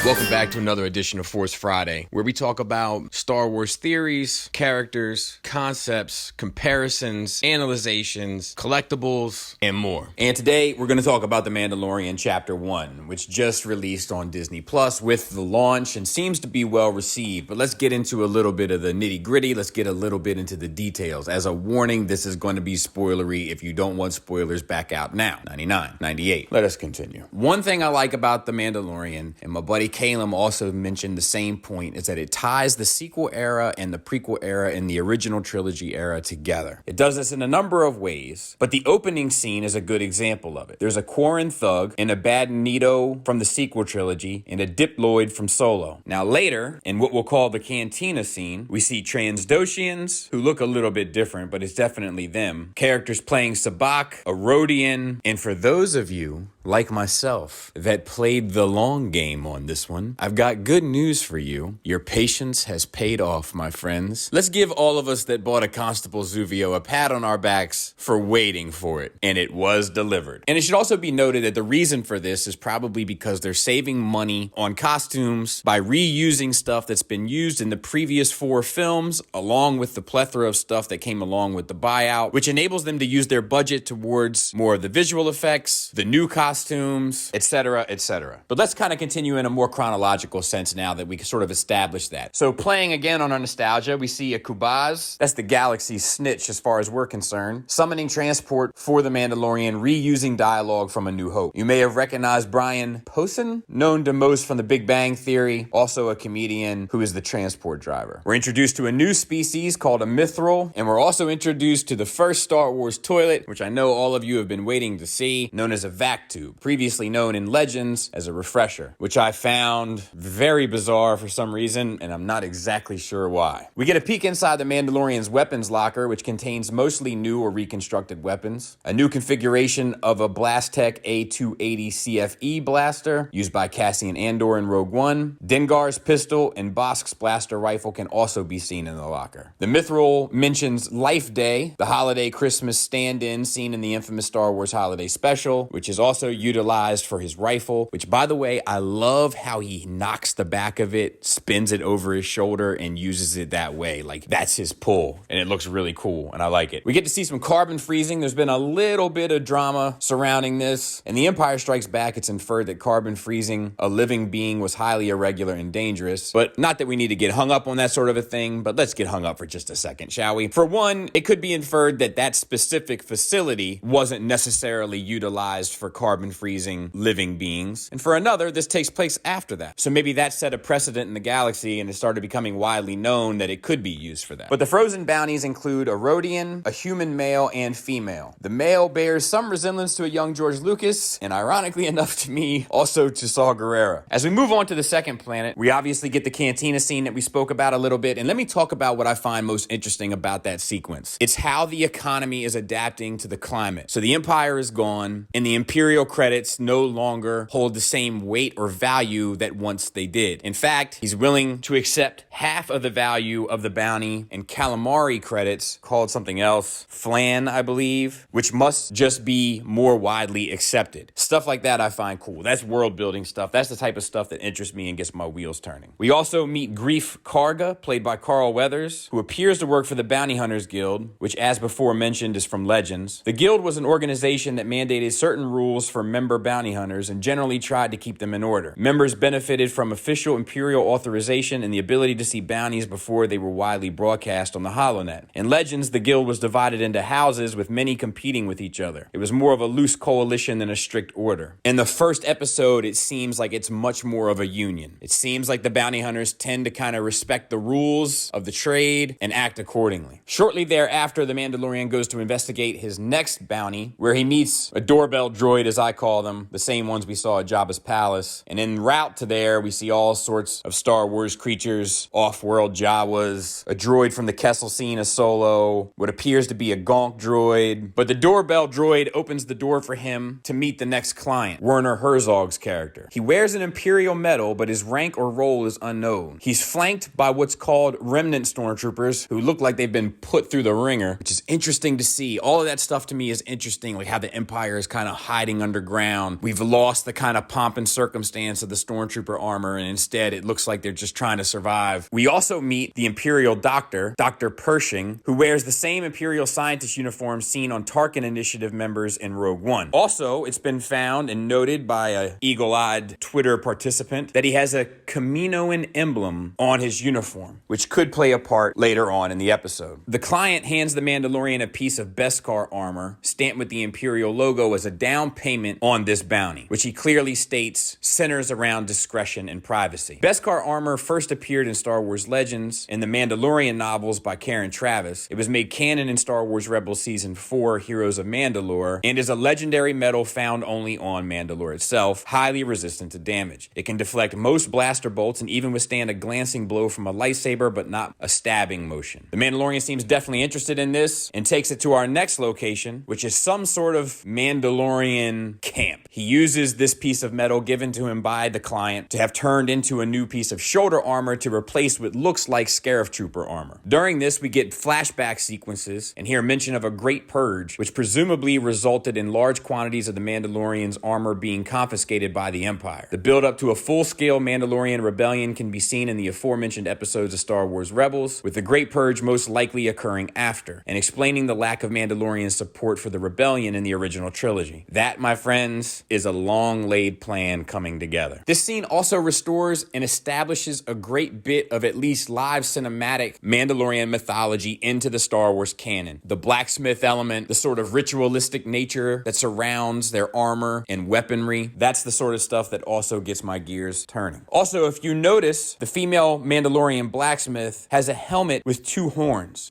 Welcome back to another edition of Force Friday, where we talk about Star Wars theories, characters, concepts, comparisons, analyzations, collectibles, and more. And today, we're going to talk about The Mandalorian Chapter 1, which just released on Disney Plus with the launch and seems to be well received. But let's get into a little bit of the nitty-gritty. Let's get a little bit into the details. As a warning, this is going to be spoilery. If you don't want spoilers, back out now. 99, 98. Let us continue. One thing I like about The Mandalorian, and my buddy Calum also mentioned the same point, is that it ties the sequel era and the prequel era and the original trilogy era together. It does this in a number of ways, but the opening scene is a good example of it. There's a Quarren thug and a Bad Nito from the sequel trilogy and a Diploid from Solo. Now later, in what we'll call the Cantina Scene, we see Transdotians who look a little bit different, but it's definitely them. Characters playing Sabak, a Rodian, and for those of you like myself that played the long game on this one, I've got good news for you. Your patience has paid off, my friends. Let's give all of us that bought a Constable Zuvio a pat on our backs for waiting for it. And it was delivered. And it should also be noted that the reason for this is probably because they're saving money on costumes by reusing stuff that's been used in the previous 4 films, along with the plethora of stuff that came along with the buyout, which enables them to use their budget towards more of the visual effects, the new costumes, etc., etc. But let's kind of continue in a more chronological sense now that we sort of established that. So playing again on our nostalgia, we see a Kubaz. That's the galaxy's snitch as far as we're concerned. Summoning transport for the Mandalorian, reusing dialogue from A New Hope. You may have recognized Brian Posehn, known to most from The Big Bang Theory, also a comedian who is the transport driver. We're introduced to a new species called a Mithril, and we're also introduced to the first Star Wars toilet, which I know all of you have been waiting to see, known as a vac tube, previously known in Legends as a refresher, which I found very bizarre for some reason, and I'm not exactly sure why. We get a peek inside the Mandalorian's weapons locker, which contains mostly new or reconstructed weapons, a new configuration of a Blastech A280 CFE blaster used by Cassian Andor in Rogue One. Dengar's pistol and Bosk's blaster rifle can also be seen in the locker. The Mithril mentions Life Day, the holiday Christmas stand-in seen in the infamous Star Wars Holiday Special, which is also utilized for his rifle, which, by the way, I love how he knocks the back of it, spins it over his shoulder, and uses it that way. Like, that's his pull, and it looks really cool, and I like it. We get to see some carbon freezing. There's been a little bit of drama surrounding this. In The Empire Strikes Back, it's inferred that carbon freezing a living being was highly irregular and dangerous, but not that we need to get hung up on that sort of a thing, but let's get hung up for just a second, shall we? For one, it could be inferred that that specific facility wasn't necessarily utilized for carbon freezing living beings, and for another, this takes place after that. So maybe that set a precedent in the galaxy and it started becoming widely known that it could be used for that. But the frozen bounties include a Rodian, a human male, and female. The male bears some resemblance to a young George Lucas, and ironically enough to me, also to Saw Gerrera. As we move on to the second planet, we obviously get the Cantina Scene that we spoke about a little bit, and let me talk about what I find most interesting about that sequence. It's how the economy is adapting to the climate. So the Empire is gone, and the Imperial credits no longer hold the same weight or value that once they did. In fact, he's willing to accept half of the value of the bounty and calamari credits, called something else, flan, I believe, which must just be more widely accepted. Stuff like that I find cool. That's world building stuff. That's the type of stuff that interests me and gets my wheels turning. We also meet Grief Karga, played by Carl Weathers, who appears to work for the Bounty Hunters Guild, which, as before mentioned, is from Legends. The Guild was an organization that mandated certain rules for member bounty hunters and generally tried to keep them in order. Members benefited from official Imperial authorization and the ability to see bounties before they were widely broadcast on the HoloNet. In Legends, the Guild was divided into houses with many competing with each other. It was more of a loose coalition than a strict order. In the first episode, it seems like it's much more of a union. It seems like the bounty hunters tend to kind of respect the rules of the trade and act accordingly. Shortly thereafter, the Mandalorian goes to investigate his next bounty, where he meets a doorbell droid, as I call them, the same ones we saw at Jabba's palace. And en route to there, we see all sorts of Star Wars creatures, off-world Jawas, a droid from the Kessel Scene of Solo, what appears to be a Gonk droid. But the doorbell droid opens the door for him to meet the next client, Werner Herzog's character. He wears an Imperial medal, but his rank or role is unknown. He's flanked by what's called remnant stormtroopers, who look like they've been put through the ringer, which is interesting to see. All of that stuff to me is interesting, like how the Empire is kind of hiding underground. We've lost the kind of pomp and circumstance of the stormtroopers stormtrooper armor, and instead it looks like they're just trying to survive. We also meet the Imperial Doctor, Dr. Pershing, who wears the same Imperial scientist uniform seen on Tarkin Initiative members in Rogue One. Also, it's been found and noted by a eagle-eyed Twitter participant that he has a Kaminoan emblem on his uniform, which could play a part later on in the episode. The client hands the Mandalorian a piece of Beskar armor stamped with the Imperial logo as a down payment on this bounty, which he clearly states centers around discretion and privacy. Beskar armor first appeared in Star Wars Legends and the Mandalorian novels by Karen Traviss. It was made canon in Star Wars Rebels Season 4, Heroes of Mandalore, and is a legendary metal found only on Mandalore itself, highly resistant to damage. It can deflect most blaster bolts and even withstand a glancing blow from a lightsaber, but not a stabbing motion. The Mandalorian seems definitely interested in this and takes it to our next location, which is some sort of Mandalorian camp. He uses this piece of metal given to him by the client to have turned into a new piece of shoulder armor to replace what looks like Scarif Trooper armor. During this, we get flashback sequences and hear mention of a great purge, which presumably resulted in large quantities of the Mandalorian's armor being confiscated by the Empire. The build-up to a full-scale Mandalorian rebellion can be seen in the aforementioned episodes of Star Wars Rebels, with the Great Purge most likely occurring after, and explaining the lack of Mandalorian support for the rebellion in the original trilogy. That, my friends, is a long-laid plan coming together. This scene also restores and establishes a great bit of at least live cinematic Mandalorian mythology into the Star Wars canon. The blacksmith element, the sort of ritualistic nature that surrounds their armor and weaponry, that's the sort of stuff that also gets my gears turning. Also, if you notice, the female Mandalorian blacksmith has a helmet with two horns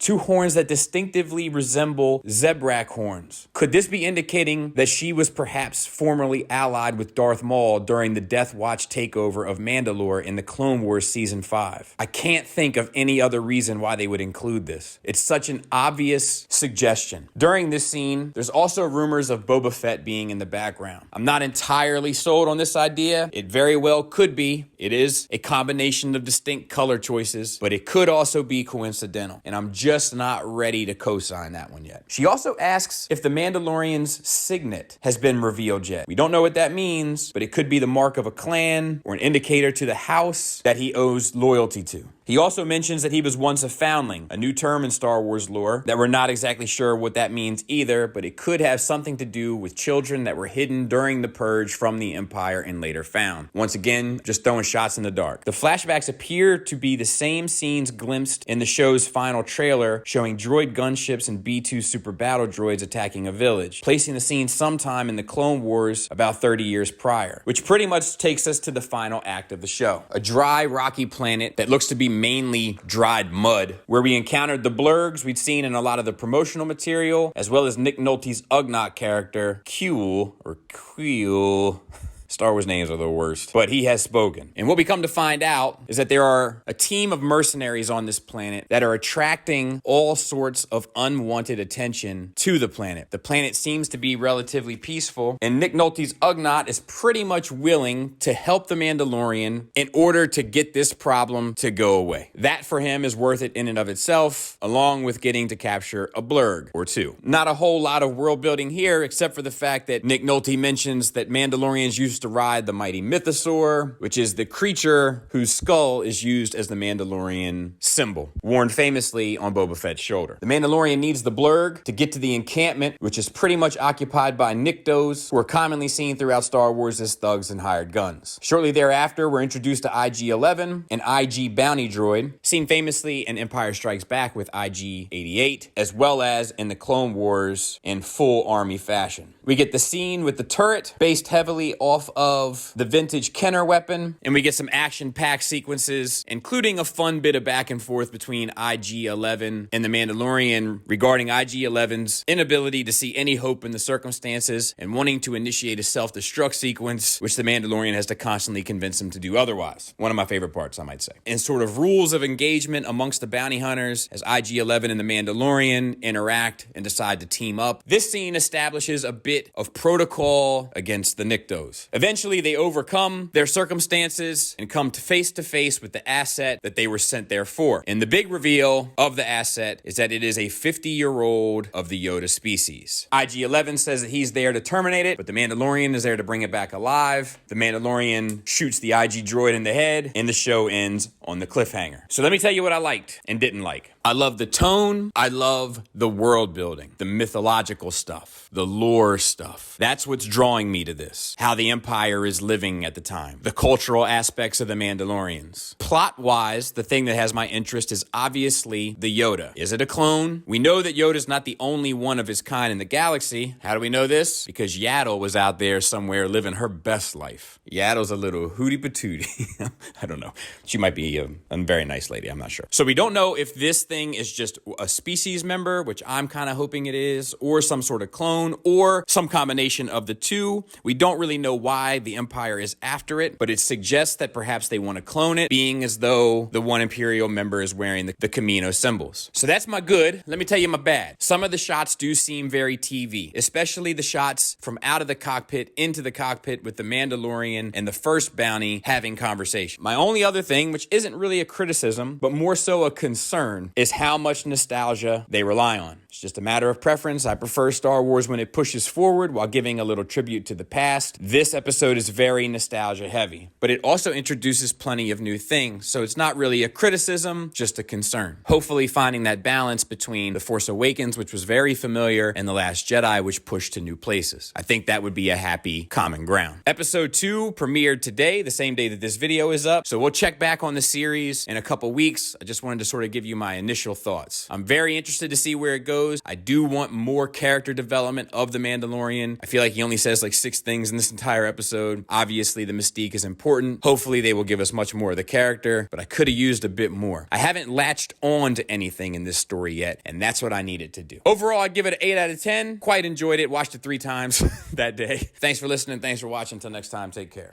that distinctively resemble Zebrak horns. Could this be indicating that she was perhaps formerly allied with Darth Maul during the Death Watch takeover of Mandalore in the Clone Wars Season 5? I can't think of any other reason why they would include this. It's such an obvious suggestion. During this scene, there's also rumors of Boba Fett being in the background. I'm not entirely sold on this idea. It very well could be. It is a combination of distinct color choices, but it could also be coincidental, and I'm just not ready to co-sign that one yet. She also asks if the Mandalorian's signet has been revealed yet. We don't know what that means, but it could be the mark of a clan or an indicator to the house that he owes loyalty to. He also mentions that he was once a foundling, a new term in Star Wars lore that we're not exactly sure what that means either, but it could have something to do with children that were hidden during the purge from the Empire and later found. Once again, just throwing shots in the dark. The flashbacks appear to be the same scenes glimpsed in the show's final trailer, showing droid gunships and B-2 super battle droids attacking a village, placing the scene sometime in the Clone Wars about 30 years prior, which pretty much takes us to the final act of the show. A dry, rocky planet that looks to be mainly dried mud, where we encountered the blurgs we'd seen in a lot of the promotional material, as well as Nick Nolte's Ugnaught character, Kuel. Star Wars names are the worst, but he has spoken. And what we come to find out is that there are a team of mercenaries on this planet that are attracting all sorts of unwanted attention to the planet. The planet seems to be relatively peaceful, and Nick Nolte's Ugnaught is pretty much willing to help the Mandalorian in order to get this problem to go away. That for him is worth it in and of itself, along with getting to capture a blurg or two. Not a whole lot of world building here, except for the fact that Nick Nolte mentions that Mandalorians used to ride the mighty mythosaur, which is the creature whose skull is used as the Mandalorian symbol, worn famously on Boba Fett's shoulder. The Mandalorian needs the blurg to get to the encampment, which is pretty much occupied by Niktos, who are commonly seen throughout Star Wars as thugs and hired guns. Shortly thereafter, we're introduced to IG-11, an IG bounty droid, seen famously in Empire Strikes Back with IG-88, as well as in the Clone Wars in full army fashion. We get the scene with the turret based heavily off of the vintage Kenner weapon, and we get some action-packed sequences, including a fun bit of back and forth between IG-11 and the Mandalorian regarding IG-11's inability to see any hope in the circumstances and wanting to initiate a self-destruct sequence, which the Mandalorian has to constantly convince him to do otherwise. One of my favorite parts, I might say. And sort of rules of engagement amongst the bounty hunters as IG-11 and the Mandalorian interact and decide to team up. This scene establishes a bit bit of protocol against the Niktos. Eventually, they overcome their circumstances and come to face with the asset that they were sent there for. And the big reveal of the asset is that it is a 50-year-old of the Yoda species. IG-11 says that he's there to terminate it, but the Mandalorian is there to bring it back alive. The Mandalorian shoots the IG droid in the head, and the show ends on the cliffhanger. So let me tell you what I liked and didn't like. I love the tone. I love the world building, the mythological stuff, the lore stuff. That's what's drawing me to this. How the Empire is living at the time. The cultural aspects of the Mandalorians. Plot-wise, the thing that has my interest is obviously the Yoda. Is it a clone? We know that Yoda's not the only one of his kind in the galaxy. How do we know this? Because Yaddle was out there somewhere living her best life. Yaddle's a little hootie patootie. I don't know. She might be a very nice lady. I'm not sure. So we don't know if this thing is just a species member, which I'm kind of hoping it is, or some sort of clone, or some combination of the two. We don't really know why the Empire is after it, but it suggests that perhaps they want to clone it, being as though the one Imperial member is wearing the Camino symbols. So that's my good. Let me tell you my bad. Some of the shots do seem very TV, especially the shots from out of the cockpit into the cockpit with the Mandalorian and the first bounty having conversation. My only other thing, which isn't really a criticism, but more so a concern, is how much nostalgia they rely on. It's just a matter of preference. I prefer Star Wars when it pushes forward while giving a little tribute to the past. This episode is very nostalgia heavy, but it also introduces plenty of new things. So it's not really a criticism, just a concern. Hopefully finding that balance between The Force Awakens, which was very familiar, and The Last Jedi, which pushed to new places. I think that would be a happy common ground. Episode 2 premiered today, the same day that this video is up. So we'll check back on the series in a couple weeks. I just wanted to sort of give you my initial thoughts. I'm very interested to see where it goes. I do want more character development of the Mandalorian. I feel like he only says like 6 things in this entire episode. Obviously, the mystique is important. Hopefully, they will give us much more of the character, but I could have used a bit more. I haven't latched on to anything in this story yet, and that's what I needed to do. Overall, I'd give it an 8 out of 10. Quite enjoyed it. Watched it 3 times that day. Thanks for listening. Thanks for watching. Until next time, take care.